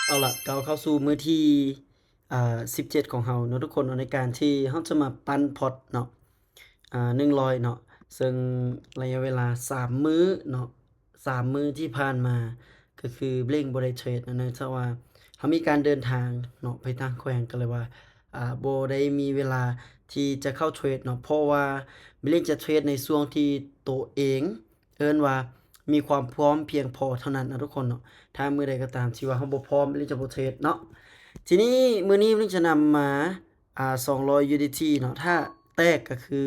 เอาล่ะก้าวเข้าสู่มื้อที่17ของเราเนาะทุกคนเนาะในการที่เราจะมาปั้นพอร์ตเนาะ100เนาะซึ่งระยะเวลา3มื้อเนาะ3มื้อที่ผ่านมาก็คือเร่งบ่ได้เทรดเนื่องจากว่าเรามีการเดินทางเนาะไปต่างแขวงก็เลยว่าบ่ได้มีเวลาที่จะเข้าเทรดเนาะเพราะว่าเร่งจะเทรดในช่วงที่ตัวเองเอิ้นว่ามีความพร้อมเพียงพอเท่านั้นนะทุกคนเนาะ ถ้ามื้อใดก็ตามที่ว่าเราบ่พร้อมที่จะบ่เทรดเนาะทีนี้มื้อนี้เราจะนำมา200 USDT เนาะถ้าแตกก็คือ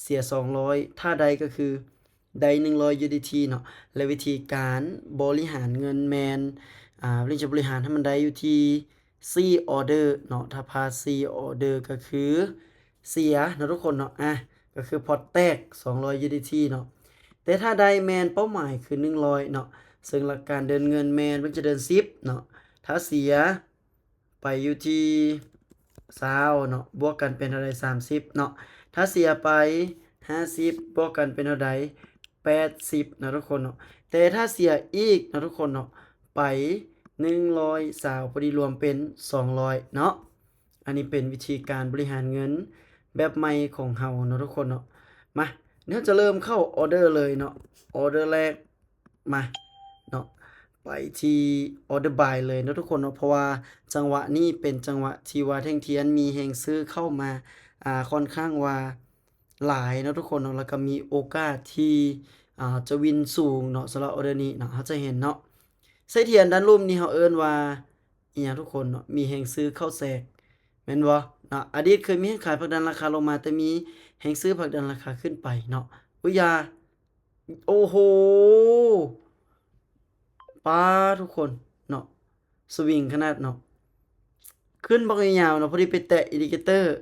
เสีย200ถ้าได้ก็คือได้100 USDT เนาะและวิธีการบริหารเงินแม่นเราจะบริหารให้มันได้อยู่ที่4ออร์เดอร์เนาะถ้าพลาด4ออร์เดอร์ก็คือเสียเนาะทุกคนเนาะก็คือพอร์ตแตก200 USDT เนาะแต่ถ้าได้แม่นเป้าหมายคือ100เนาะ ซึ่งหลักการเดินเงินแมนมันจะเดิน10เนาะถ้าเสียไปอยู่ที่20เนาะบวกกันเป็นเท่าใด30เนาะถ้าเสียไป50บวกกันเป็นเท่าใด80นะทุกคนเนาะแต่ถ้าเสียอีกนะทุกคนเนาะไป120พอดีรวมเป็น200เนาะอันนี้เป็นวิธีการบริหารเงินแบบใหม่ของเราเนาะทุกคนเนาะมาเดี๋ยวจะเริ่มเข้าออร์เดอร์เลยเนาะออร์เดอร์แรกมาเนาะ ไปที่ Order Buy เลยเนาะทุกคนเนาะเพราะว่าจังหวะนี้เป็นจังหวะที่ว่าแท่งเทียนมีแรงซื้อเข้ามาค่อนข้างว่าหลายเนาะทุกคนเนาะแล้วก็มีโอกาสที่จะวินสูงเนาะสำหรับออร์เดอร์นี้เนาะเราจะเห็นเนาะไส้เทียนด้านรูปนี้เขาเอิ้นว่าอิหยังทุกคนเนาะมีแรงซื้อเข้าแทรกแม่นบ่เนาะอดีตเคยมีให้ขายผลักดันราคาลงมาแต่มีแรงซื้อผลักดันราคาขึ้นไปเนาะอุ๊ยอย่าโอ้โฮ ป๊าดทุกคนเนาะสวิงขนาดเนาะขึ้นบักยาวๆเนาะพอดีไปแตะอินดิเคเตอร์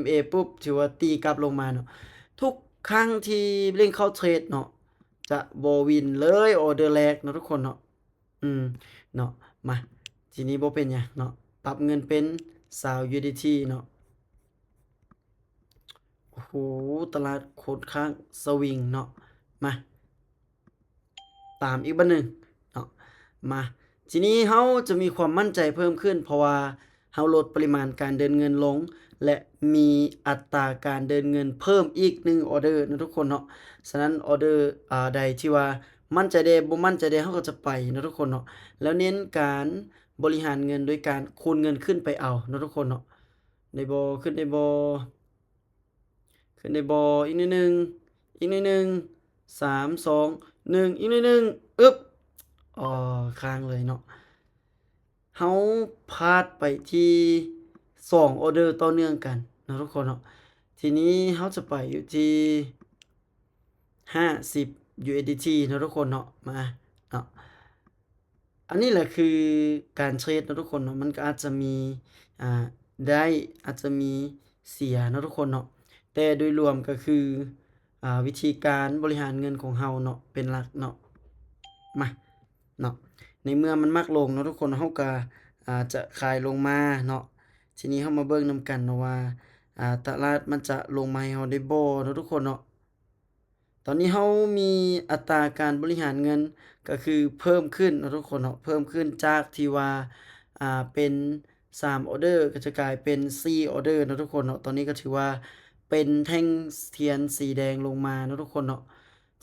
MA ปุ๊บถือว่าตีกลับลงมาเนาะทุกครั้งที่เล่นเข้าเทรดเนาะจะบ่วินเลยออร์เดอร์แรกเนาะทุกคนเนาะอืมเนาะมาทีนี้บ่เป็นหยังเนาะปรับเงินเป็น20 USDT เนาะโอ้โฮตลาดค่อนข้างสวิงเนาะมาตามอีกบัดหนึ่งเนาะมา ทีนี้เราจะมีความมั่นใจเพิ่มขึ้นเพราะว่าเราลดปริมาณการเดินเงินลงและมีอัตราการเดินเงินเพิ่มอีก1ออร์เดอร์นะทุกคนเนาะฉะนั้นออร์เดอร์ใดที่ว่ามั่นใจได้บ่มั่นใจได้เราก็จะไปนะทุกคนเนาะแล้วเน้นการบริหารเงินโดยการคูณเงินขึ้นไปเอานะทุกคนเนาะได้บ่ขึ้นได้บ่ขึ้นได้บ่อีกนิดหนึ่งอีกนิดหนึ่ง3 2 1อีกนิดหนึ่งอึ๊บอ้อค้างเลยเนาะ เราพลาดไปที่2ออร์เดอร์ต่อเนื่องกันเนาะทุกคนเนาะทีนี้เราจะไปอยู่ที่50 USDT เนาะทุกคนเนาะมาเนาะอันนี้แหละคือการเทรดเนาะทุกคนเนาะมันก็อาจจะมีอ่าได้อาจจะมีเสียเนาะทุกคนเนาะแต่โดยรวมก็คือวิธีการบริหารเงินของเราเนาะเป็นหลักเนาะมาเนาะในเมื่อมันมักลงเนาะทุกคนเราก็จะขายลงมาเนาะทีนี้เรามาเบิ่งนำกันเนาะว่าตลาดมันจะลงมาให้เราได้บ่เนาะทุกคนเนาะ ตอนนี้เรามีอัตราการบริหารเงินก็คือเพิ่มขึ้นเนาะทุกคนเนาะเพิ่มขึ้นจากที่ว่าเป็น3ออร์เดอร์ก็จะกลายเป็น4ออร์เดอร์เนาะทุกคนเนาะตอนนี้ก็ถือว่าเป็นแท่งเทียนสีแดงลงมาเนาะทุกคนเนาะ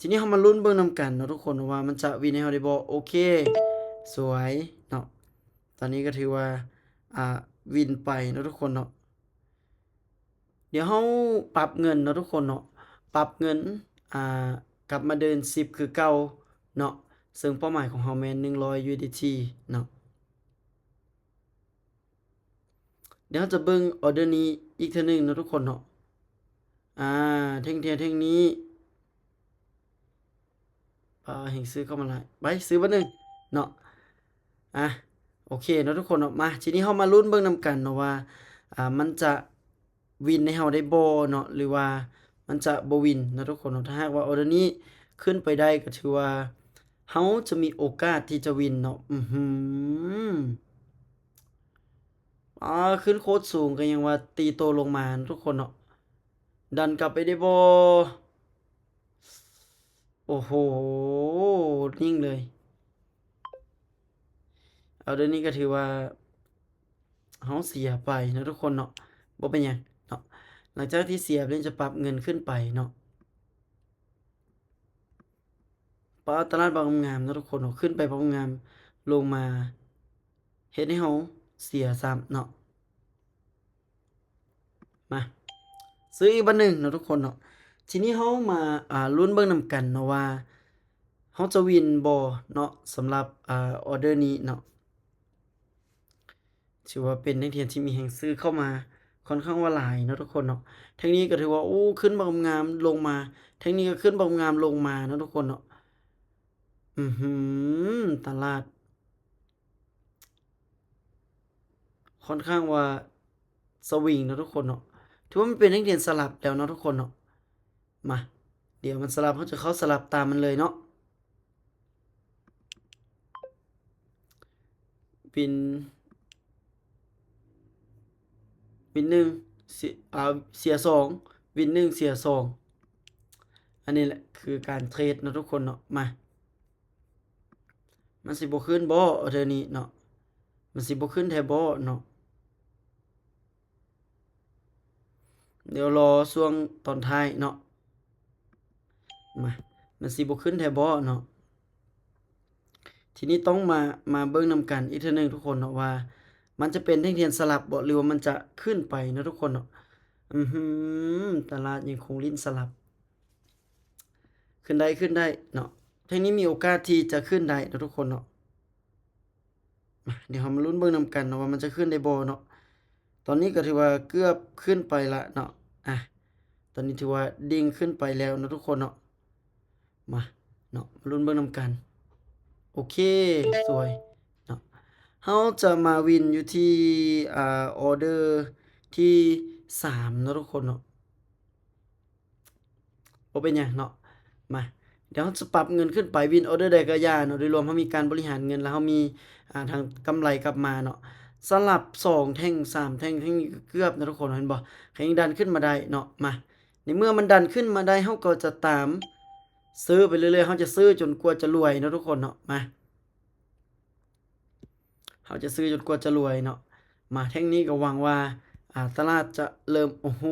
ทีนี้เรามาลุ้นเบิ่งนำกันเนาะทุกคนว่ามันจะวินให้เราได้บ่โอเคสวยเนาะตอนนี้ก็ถือว่าอ่าวินไปเนาะทุกคนเนาะ เดี๋ยวเราปรับเงินเนาะทุกคนเนาะปรับเงินอ่ากลับมาเดิน10คือเก่าเนาะซึ่งเป้าหมายของเราแม่น100 USDT เนาะเดี๋ยวเราจะเบิ่งออร์เดอร์นี้อีกเทื่อหนึ่งเนาะทุกคนเนาะอ่าแท่งเทียนแท่งนี้ให้ซื้อเข้ามาหลายไปซื้อเบิดหนึ่งเนาะอ่ะโอเคเนาะทุกคนเนาะมาทีนี้เรามาลุ้นเบิ่งนำกันเนาะว่ามันจะวินให้เราได้บ่เนาะหรือว่ามันจะบ่วินเนาะทุกคนเนาะถ้าหากว่าออร์เดอร์นี้ขึ้นไปได้ก็ถือว่าเราจะมีโอกาสที่จะวินเนาะอื้อฮืออาขึ้นโคตรสูงก็ยังว่าตีโตลงมาเนาะทุกคนเนาะดันกลับไปได้บ่โอ้โฮนิ่งเลย ออเดอร์นี้ก็ถือว่าเฮาเสียไปเนาะทุกคนเนาะบ่เป็นหยังเนาะหลังจากที่เสียเพิ่นจะปรับเงินขึ้นไปเนาะปตลาดบางงามเนาะทุกคนเนาะขึ้นไปบางงามลงมาเฮ็ดให้เฮาเสียซ้ำเนาะมาซื้ออีกบัดหนึ่งเนาะทุกคนเนาะทีนี้เฮามาลุ้นเบิ่งนำกันเนาะว่าเฮาจะวินบ่เนาะสำหรับออเดอร์นี้เนาะถือว่าเป็นนักเรียนที่มีแรงซื้อเข้ามาค่อนข้างว่าหลายเนาะทุกคนเนาะทางนี้ก็ถือว่าโอ้ขึ้นบ่งามๆลงมาทางนี้ก็ขึ้นบ่งามลงมาเนาะทุกคนเนาะอื้อฮือตลาดค่อนข้างว่าสวิงเนาะทุกคนเนาะถือว่ามันเป็นนักเรียนสลับแล้วเนาะทุกคนเนาะมาเดี๋ยวมันสลับเราจะเข้าสลับตามมันเลยเนาะวินวิน1เสีย2วิน1เสีย2อันนี้แหละคือการเทรดเนาะทุกคนเนาะมามันสิบ่ขึ้นบ่เดี๋ยวนี้เนาะมันสิบ่ขึ้นแท้บ่เนาะเดี๋ยวรอช่วงตอนท้ายเนาะมามันสิบ่ขึ้นแท้บ่เนาะทีนี้ต้องมาเบิ่งนำกันอีกเทื่อหนึ่งทุกคนเนาะว่ามันจะเป็นแท่งเทียนสลับบ่หรือว่ามันจะขึ้นไปเนาะทุกคนเนาะอื้อฮือตลาดยังคงลิ้นสลับขึ้นได้เนาะแท่งนี้มีโอกาสที่จะขึ้นได้เนาะทุกคนเนาะมาเดี๋ยวเรามาลุ้นเบิ่งนำกันเนาะว่ามันจะขึ้นได้บ่เนาะตอนนี้ก็ถือว่าเกือบขึ้นไปละเนาะอะตอนนี้ถือว่าดิ่งขึ้นไปแล้วเนาะทุกคนเนาะมาเนาะมาลุ้นเบิ่งนำกันโอเคสวยเนาะเราจะมาวินอยู่ที่ออเดอร์ที่3เนาะทุกคนเนาะบ่เป็นหยังเนาะมาเดี๋ยวเราจะปรับเงินขึ้นไปวินออเดอร์ใดก็อย่าเนาะโดยรวมเรามีการบริหารเงินแล้วเรามีทางกำไรกลับมาเนาะสลับ2แท่ง3แท่งแท่งนี้ก็เกือบนะทุกคนเห็นบ่แท่งดันขึ้นมาได้เนาะมาในเมื่อมันดันขึ้นมาได้เราก็จะตามซื้อไปเรื่อยๆเราจะซื้อจนกว่าจะรวยเนาะทุกคนเนาะมาเราจะซื้อจนกว่าจะรวยเนาะมาแท่งนี้ก็หวังว่าตลาดจะเริ่มโอ้โฮ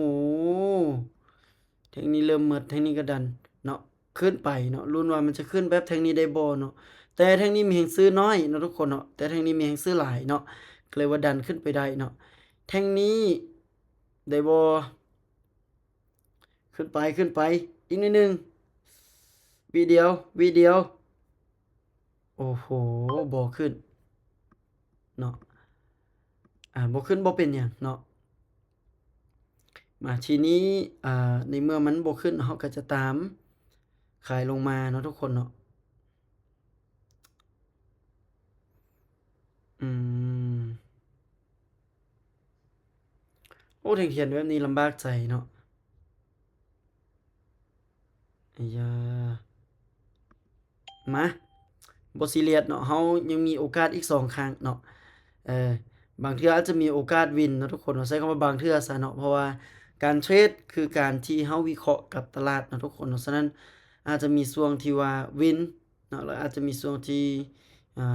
แท่งนี้เริ่มหมดแท่งนี้ก็ดันเนาะขึ้นไปเนาะลุ้นว่ามันจะขึ้นแบบแท่งนี้ได้บ่เนาะแต่แท่งนี้มีแรงซื้อน้อยเนาะทุกคนเนาะแต่แท่งนี้มีแรงซื้อหลายเนาะก็เลยว่าดันขึ้นไปได้เนาะแท่งนี้ได้บ่ขึ้นไปอีกนิดหนึ่งวิเดียวโอ้โฮบ่ขึ้นเนาะบ่ขึ้นบ่เป็นหยังเนาะมาทีนี้ในเมื่อมันบ่ขึ้นเราก็จะตามขายลงมาเนาะทุกคนเนาะอืมโอ้แท่งเขียนแบบนี้ลำบากใจเนาะอัยยามาบ่ซีเรียสเนาะเรายังมีโอกาสอีก2ครั้งเนาะเออบางเทื่ออาจจะมีโอกาสวินเนาะทุกคนเนาะใช้คำว่าบางเทื่อซะเนาะเพราะว่าการเทรดคือการที่เราวิเคราะห์กับตลาดเนาะทุกคนเนาะฉะนั้นอาจจะมีช่วงที่ว่าวินเนาะแล้วอาจจะมีช่วงที่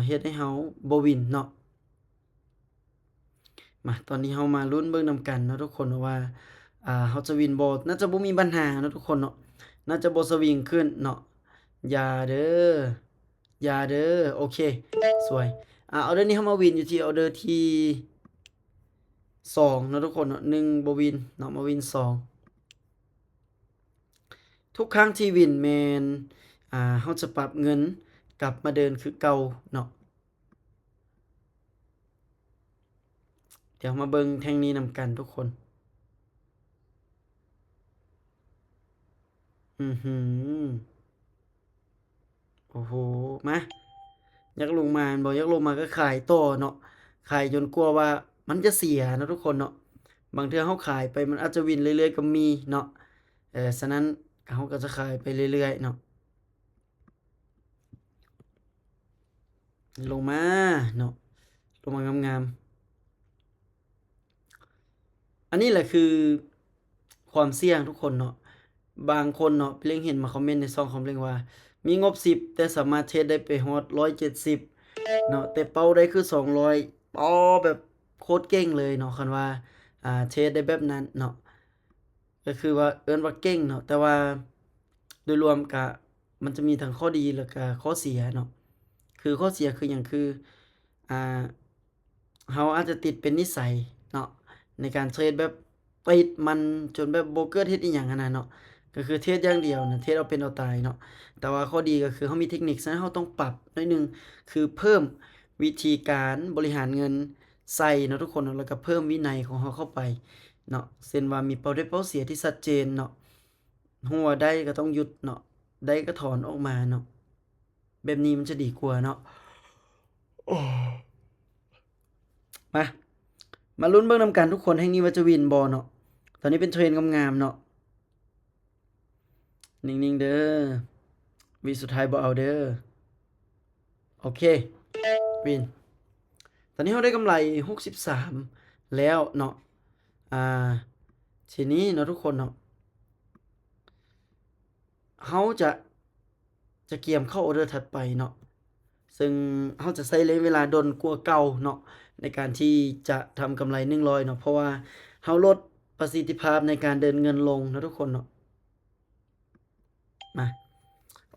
เฮ็ดให้เราบ่วินเนาะมาตอนนี้เรามาลุ้นเบิ่งนำกันเนาะทุกคนเนาะว่าเราจะวินบ่น่าจะบ่มีปัญหาเนาะทุกคนเนาะน่าจะบ่สวิงขึ้นเนาะอย่าเด้ออย่าเด้อโอเคสวยออเดอร์นี้เรามาวินอยู่ที่ออเดอร์ที่2เนาะทุกคนเนาะ1บ่วินเนาะมาวิน2ทุกครั้งที่วินแม่นเราจะปรับเงินกลับมาเดินคือเก่าเนาะเดี๋ยวมาเบิ่งแท่งนี้นำกันทุกคนอื้อฮือโอ้โฮมาอยากลงมาแม่นบ่อยากลงมาก็ขายต่อเนาะขายจนกลัวว่ามันจะเสียเนาะทุกคนเนาะบางเทื่อเราขายไปมันอาจจะวินเรื่อยๆก็มีเนาะฉะนั้นเราก็จะขายไปเรื่อยๆเนาะลงมาเนาะลงมางามๆอันนี้แหละคือความเสี่ยงทุกคนเนาะบางคนเนาะเล็งเห็นมาคอมเมนต์ในช่องคอมเมนต์ว่ามีงบ10แต่สามารถเทรดได้ไปฮอด170 เนาะแต่เป้าได้คือ200อ๋อแบบโคตรเก่งเลยเนาะคันว่าเทรดได้แบบนั้นเนาะก็คือว่าเอิ้นว่าเก่งเนาะแต่ว่าโดยรวมก็มันจะมีทั้งข้อดีแล้วก็ข้อเสียเนาะคือข้อเสียคือหยังคืออ่าเราอาจจะติดเป็นนิสัยเนาะในการเทรดแบบติดมันจนแบบบ่เกิดเฮ็ดอิหยังหั้นน่ะเนาะก็คือเทรดอย่างเดียวน่ะเทรดเอาเป็นเอาตายเนาะแต่ว่าข้อดีก็คือเรามีเทคนิคฉะนั้นเราต้องปรับหน่อยหนึ่งคือเพิ่มวิธีการบริหารเงินใส่เนาะทุกคนเนาะแล้วก็เพิ่มวินัยของเราเข้าไป เนาะเช่นว่ามีเป้าได้เป้าเสียที่ชัดเจนเนาะรู้ว่าได้ก็ต้องหยุดเนาะได้ก็ถอนออกมาเนาะแบบนี้มันจะดีกว่าเนาะมามาลุ้นเบิ่งนำกันทุกคนแฮ่งนี้ว่าจะวินบ่เนาะตอนนี้เป็น trend งามๆเนาะนิ่งๆเด้อวิสุดท้ายบ่เอาเด้อโอเควินตอนนี้เราได้กำไร63แล้วเนาะอ่าทีนี้เนาะทุกคนเนาะเราจะเกียมเข้าออเดอร์ถัดไปเนาะ ซึ่งเราจะใช้ระยะเวลาดนกว่าเก่าเนาะในการที่จะทำกำไร100เนาะเพราะว่าเราลดประสิทธิภาพในการเดินเงินลงนะทุกคนเนาะมา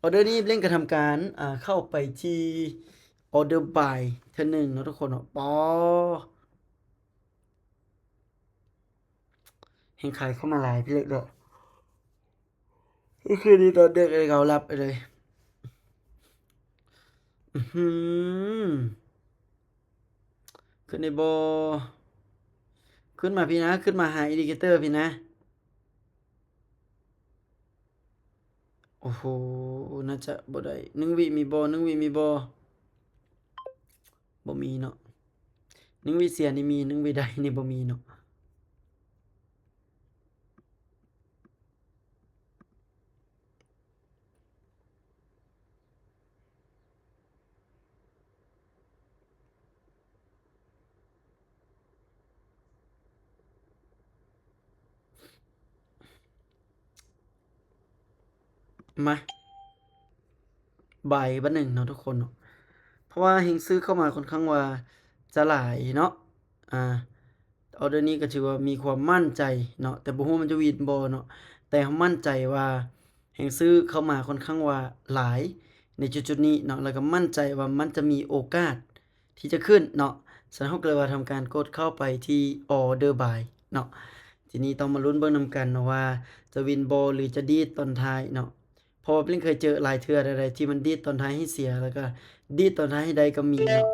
ออร์เดอร์นี้เร่งกระทำการเข้าไปที่ออร์เดอร์ buy เทื่อหนึ่งเนาะทุกคนเนาะแฮ่งขายเข้ามาหลายพี่เล็กเด้อก็คือนี้ตอนดึกเลยเขารับไปเลยอื้อฮือขึ้นได้บ่ขึ้นมาพี่นะขึ้นมาหาอินดิเคเตอร์พี่นะ โอ้โฮน่าจะบ่ได้1วิมีบ่1วิมีบ่บ่มีเนาะ1วิเสียนี่มี1วิได้นี่บ่มีเนาะมาบ่ายบัดหนึ่งเนาะทุกคนเนาะเพราะว่าเฮงซื้อเข้ามาค่อนข้างว่าจะหลายเนาะอ่าออร์เดอร์นี้ก็ถือว่ามีความมั่นใจเนาะแต่บ่ฮู้ว่ามันจะวินบ่เนาะแต่เรามั่นใจว่าเฮงซื้อเข้ามาค่อนข้างว่าหลายในจุดๆนี้เนาะแล้วก็มั่นใจว่ามันจะมีโอกาสที่จะขึ้นเนาะฉะนั้นเราก็เลยว่าทำการกดเข้าไปที่ออร์เดอร์ buy เนาะ ทีนี้ต้องมาลุ้นเบิ่งนำกันเนาะว่าจะวินบ่หรือจะดีดตอนท้ายเนาะเพราะว่าปลิงเคยเจอหลายเทื่อใดๆที่มันดีดตอนท้ายให้เสียแล้วก็ดีดตอนท้ายให้ได้ก็มีเนาะ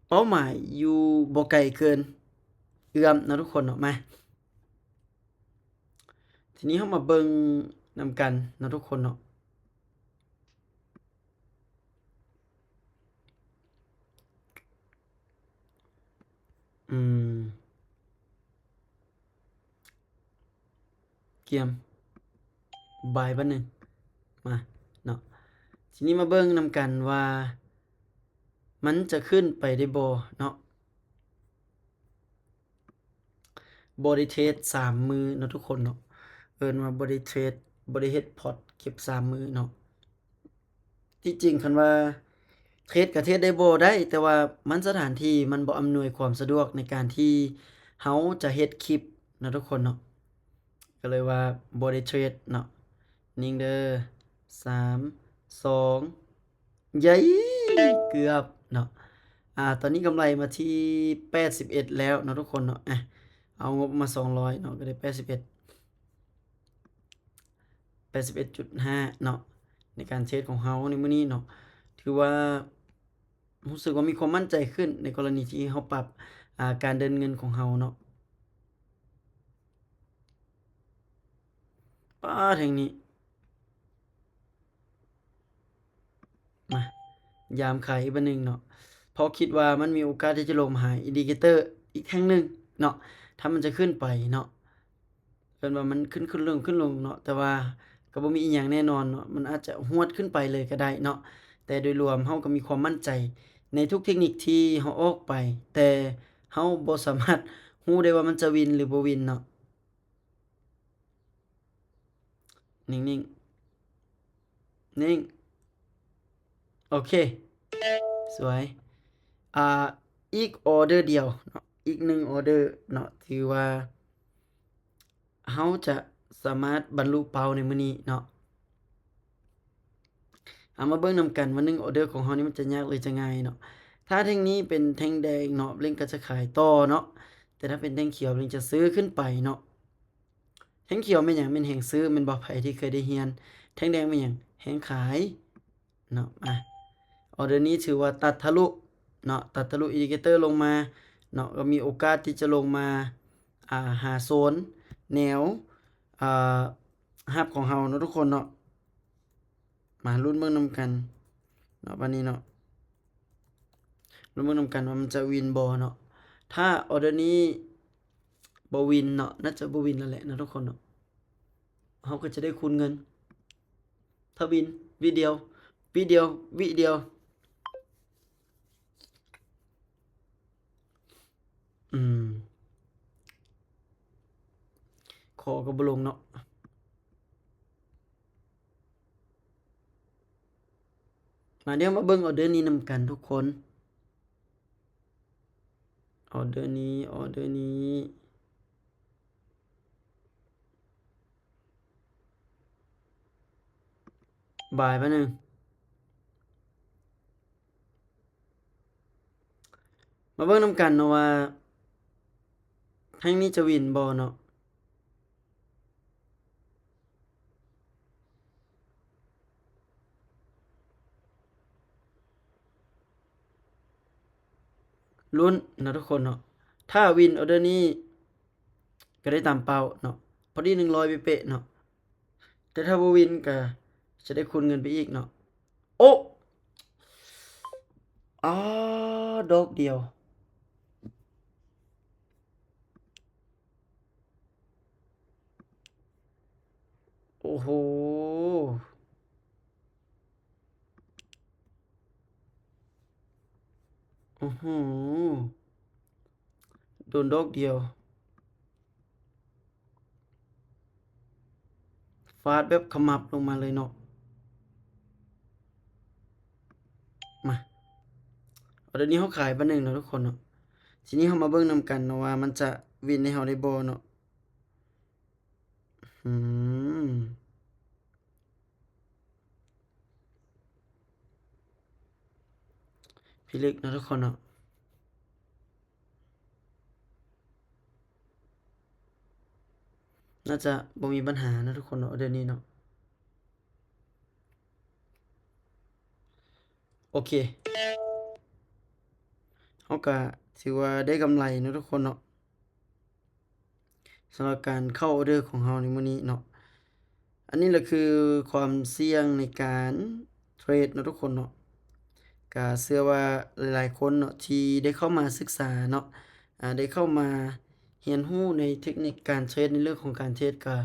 เป้าหมายอยู่บ่ไกลเกินเอื้อมเนาะทุกคนเนาะมาทีนี้เรามาเบิ่งนำกันเนาะทุกคนเนาะอืมเกียมบ่ายบัดหนึ่งมาเนาะทีนี้มาเบิ่งนำกันว่ามันจะขึ้นไปได้บ่เนาะบ่ได้เทรด3มื้อเนาะทุกคนเนาะเอิ้นว่าบ่ได้เทรดบ่ได้เฮ็ดพอร์ตเก็บ3มื้อเนาะ ที่จริงคันว่าเทรดก็เทรดได้บ่ได้แต่ว่ามันสถานที่มันบ่อำนวยความสะดวกในการที่เราจะเฮ็ดคลิปเนาะทุกคนเนาะก็เลยว่าบ่ได้เทรดเนาะนิ่งเด้อ3 2ยัยเกือบเนาะตอนนี้กำไรมาที่81แล้วเนาะทุกคนเนาะเอางบมา200เนาะก็ได้81 81.5เนาะในการเทรดของเราในมื้อนี้เนาะถือว่ารู้สึกว่ามีความมั่นใจขึ้นในกรณีที่เราปรับการเดินเงินของเราเนาะป๊าดแฮ่งนี้มายามขายอีกเบอร์หนึ่งเนาะเพราะคิดว่ามันมีโอกาสที่จะล้มหายอินดิเคเตอร์อีกแท่งหนึ่งเนาะถ้ามันจะขึ้นไปเนาะเอิ้นว่ามันขึ้นลงขึ้นลงเนาะแต่ว่าก็บ่มีอิหยังแน่นอนเนาะมันอาจจะหวดขึ้นไปเลยก็ได้เนาะแต่โดยรวมเราก็มีความมั่นใจในทุกเทคนิคที่เราออกไปแต่เราบ่สามารถรู้ได้ว่ามันจะวินหรือบ่วินเนาะนิ่งๆนิ่งโอเค สวยอ่าอีกออเดอร์เดียวเนาะอีก1ออเดอร์เนาะถือว่าเฮาจะสามารถบรรลุเป้าในมื้อนี้เนาะเอามาเบิ่งนำกันว่า1ออเดอร์ของเฮานี่มันจะยากหรือจะง่ายเนาะถ้าแท่งนี้เป็นแท่งแดงเนาะเล็งก็จะขายต่อเนาะแต่ถ้าเป็นแท่งเขียวเล็งจะซื้อขึ้นไปเนาะแท่งเขียวแม่นหยังแม่นแฮ่งซื้อแม่นบ่ไผที่เคยได้เรียนแท่งแดงแม่นหยังแฮ่งขายเนาะออเดอร์นี้ถือว่าตัดทะลุเนาะตัดทะลุอินดิเคเตอร์ลงมาเนาะก็มีโอกาสที่จะลงมาหาโซนแนวอ่ารับของเฮาเนาะทุกคนเนาะมาลุ้นเบิ่งนำกันเนาะบัดนี้เนาะลุ้นเบิ่งนำกันว่ามันจะวินบ่เนาะถ้าออเดอร์นี้บ่วินเนาะน่าจะบ่วินแล้วแหละนะทุกคนเนาะเฮาก็จะได้คูณเงินถ้าวินวิเดียววิเดียววิเดียวขอก็บ่ลงเนาะมาเดี๋ยวมาเบิ่งออเดอร์นี้นำกันทุกคนออเดอร์นี้บ่ายแป๊บหนึ่งมาเบิ่งนำกันเนาะว่าแท่งนี้จะวินบ่เนาะลุ้นนะทุกคนเนาะถ้าวินออเดอร์นี้ก็ได้ตามเป้าเนาะพอดี100เป๊ะๆเนาะแต่ถ้าบ่วินก็จะได้คูณเงินไปอีกเนาะโอ้อ๋อดอกเดียวโอ้โฮอื้อฮือโดนดอกเดียวฟาดแบบขมับลงมาเลยเนาะมาออเดอร์นี้เขาขายปานหนึ่งเนาะทุกคนเนาะทีนี้เรามาเบิ่งนำกันเนาะว่ามันจะวินให้เราได้บ่เนาะอืมพิลึกเนาะทุกคนเนาะน่าจะบ่มีปัญหานะทุกคนเนาะออเดอร์นี้เนาะโอเคเราก็ถือว่าได้กำไรเนาะทุกคนเนาะสำหรับการเข้าออเดอร์ของเราในมื้อนี้เนาะอันนี้แหละคือความเสี่ยงในการเทรดเนาะทุกคนเนาะก็เชื่อว่าหลายๆคนเนาะที่ได้เข้ามาศึกษาเนาะได้เข้ามาเรียนรู้ในเทคนิคการเทรดในเรื่องของการเทรดก็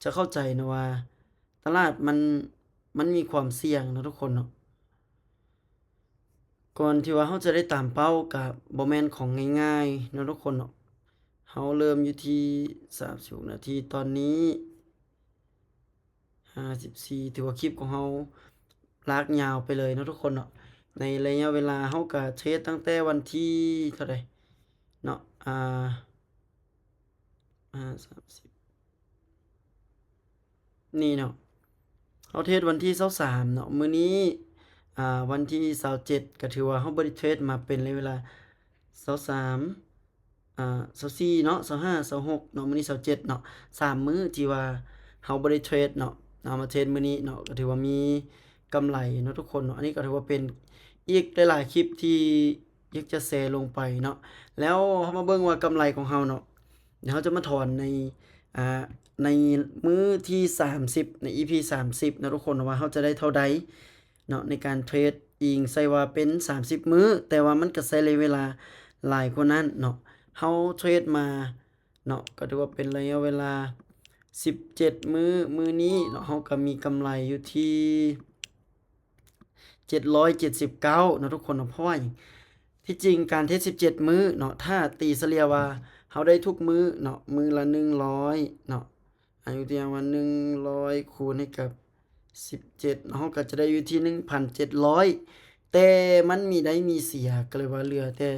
จะเข้าใจนะว่าตลาดมันมีความเสี่ยงเนาะทุกคนเนาะก่อนที่ว่าเราจะได้ตามเป้าก็บ่แม่นของง่ายๆเนาะทุกคนเนาะเราเริ่มอยู่ที่36นาทีตอนนี้54ถือว่าคลิปของเราลากยาวไปเลยเนาะทุกคนเนาะในระยะเวลาเราก็เทรดตั้งแต่วันที่เท่าใดเนาะ30นี่เนาะเราเทรดวันที่23เนาะมื้อนี้วันที่27ก็ถือว่าเราบ่ได้เทรดมาเป็นระยะเวลา2324เนาะ25 26เนาะมื้อนี้27เนาะ3มื้อที่ว่าเราบ่ได้เทรดเนาะเอามาเทรดมื้อนี้เนาะก็ถือว่ามีกำไรเนาะทุกคนเนาะอันนี้ก็ถือว่าเป็นอีกหลายๆคลิปที่อยากจะแชร์ลงไปเนาะแล้วเรามาเบิ่งว่ากำไรของเราเนาะเดี๋ยวเราจะมาถอนในอ่าในมื้อที่30ใน EP 30นะทุกคนว่าเราจะได้เท่าใดเนาะในการเทรดอิงใส่ว่าเป็น30มื้อแต่ว่ามันก็ใช้ระยะเวลาหลายกว่านั้นเนาะเราเทรดมาเนาะก็ถือว่าเป็นระยะเวลา17มื้อนี้เนาะเราก็มีกำไรอยู่ที่779เนาะทุกคนเนาะเพราะว่าหยังที่จริงการเทรด17มื้อเนาะถ้าตีเฉลี่ยว่าเราได้ทุกมื้อเนาะมื้อละ100เนาะอยู่ที่ว่า100คูณให้กับ17เนาะเราก็จะได้อยู่ที่ 1,700 แ แต่มันมีได้มีเสียก็เลยว่าเหลือแต่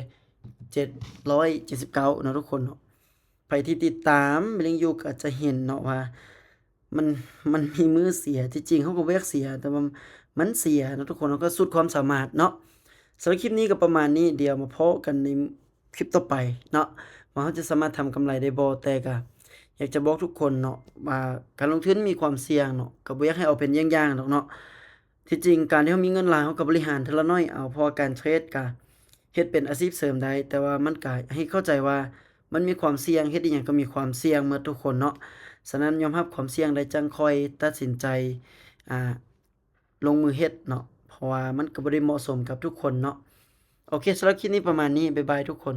779เนาะทุกคนเนาะไผที่ติดตามแม่นอยู่ก็อาจจะเห็นเนาะว่ามันมันมีมือเสียที่จริงเขาก็บ่อยากเสียแต่ว่ามันเสียเนาะทุกคนเนาะก็สุดความสามารถเนาะสำหรับคลิปนี้ก็ประมาณนี้เดี๋ยวมาพบกันในคลิปต่อไปเนาะว่าเราจะสามารถทำกำไรได้บ่แต่ก็อยากจะบอกทุกคนเนาะว่าการลงทุนมีความเสี่ยงเนาะก็บ่อยากให้เอาเป็นอย่างอย่างดอกเนาะ ที่จริงการที่เรามีเงินหลายเราก็บริหารทีละน้อยเอาเพราะว่าการเทรดก็เฮ็ดเป็นอาชีพเสริมได้แต่ว่ามันก็ให้เข้าใจว่ามันมีความเสี่ยงเฮ็ดอิหยังก็มีความเสี่ยงหมดทุกคนเนาะฉะนั้นยอมรับความเสี่ยงได้จั่งค่อยตัดสินใจอ่าลงมือเฮ็ดเนาะเพราะว่ามันก็บ่ได้เหมาะสมกับทุกคนเนาะโอเคสำหรับคลิปนี้ประมาณนี้บ๊ายบายทุกคน